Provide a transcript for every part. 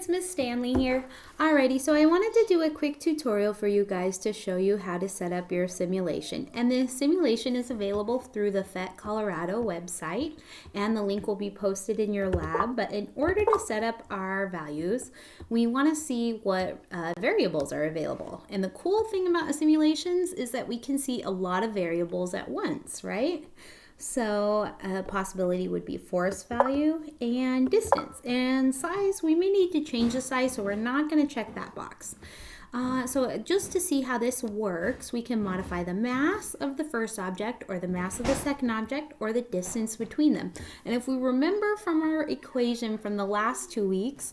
it's Miss Stanley here. Alrighty, so I wanted to do a quick tutorial for you guys to show you how to set up your simulation. And the simulation is available through the Phet Colorado website, and the link will be posted in your lab. But in order to set up our values, we want to see what variables are available. And the cool thing about simulations is that we can see a lot of variables at once, right? So a possibility would be force value and distance. And size, we may need to change the size, so we're not going to check that box. So just to see how this works, we can modify the mass of the first object or the mass of the second object or the distance between them. And if we remember from our equation from the last 2 weeks,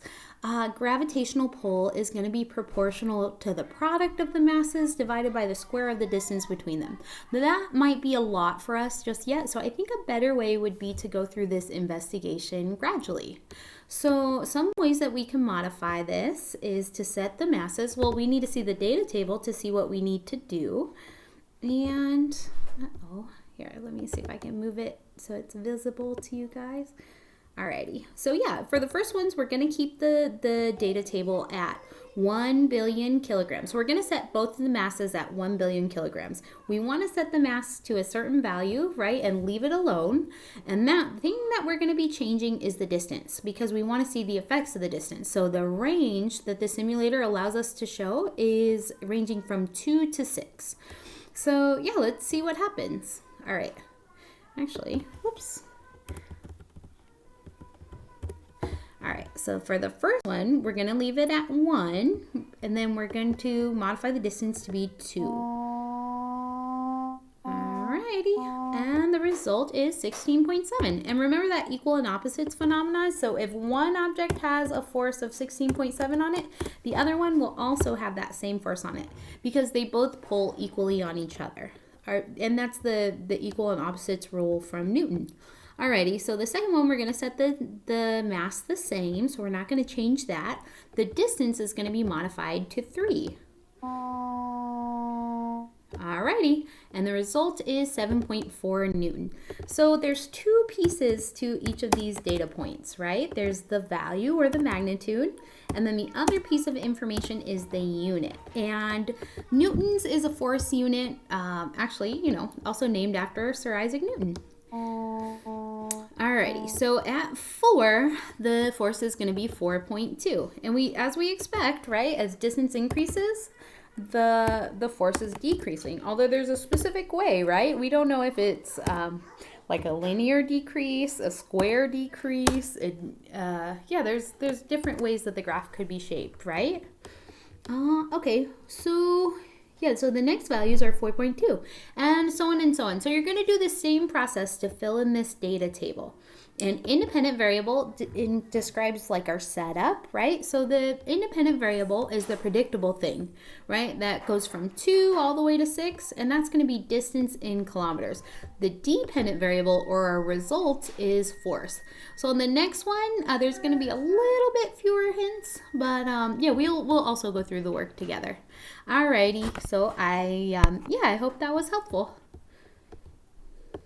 gravitational pull is going to be proportional to the product of the masses divided by the square of the distance between them. But that might be a lot for us just yet, so I think a better way would be to go through this investigation gradually. So some ways that we can modify this is to set the masses. Well, we need to see the data table to see what we need to do. And, here, let me see if I can move it so it's visible to you guys. Alrighty, so yeah, for the first ones, we're going to keep the data table at 1 billion kilograms. So we're going to set both of the masses at 1 billion kilograms. We want to set the mass to a certain value, right, and leave it alone. And that thing that we're going to be changing is the distance, because we want to see the effects of the distance. So the range that the simulator allows us to show is ranging from 2 to 6. So yeah, let's see what happens. All right, actually, whoops. All right, so for the first one, we're going to leave it at 1, and then we're going to modify the distance to be 2. Alrighty, and the result is 16.7. And remember that equal and opposites phenomena? So if one object has a force of 16.7 on it, the other one will also have that same force on it, because they both pull equally on each other. And that's the equal and opposites rule from Newton. Alrighty, so the second one, we're going to set the mass the same, so we're not going to change that. The distance is going to be modified to 3. Alrighty, and the result is 7.4 Newton. So there's 2 pieces to each of these data points, right? There's the value or the magnitude, and then the other piece of information is the unit. And Newton's is a force unit, actually, also named after Sir Isaac Newton. Alrighty, so at 4, the force is going to be 4.2. And as we expect, right, as distance increases, the force is decreasing. Although there's a specific way, right? We don't know if it's like a linear decrease, a square decrease. Yeah, there's different ways that the graph could be shaped, right? Okay, so yeah, so the next values are 4.2 and so on and so on. So you're going to do the same process to fill in this data table. An independent variable describes like our setup, right? So the independent variable is the predictable thing, right? That goes from 2 all the way to 6, and that's going to be distance in kilometers. The dependent variable or our result is force. So in the next one, there's going to be a little bit fewer hints, but yeah, we'll also go through the work together. Alrighty, so I hope that was helpful.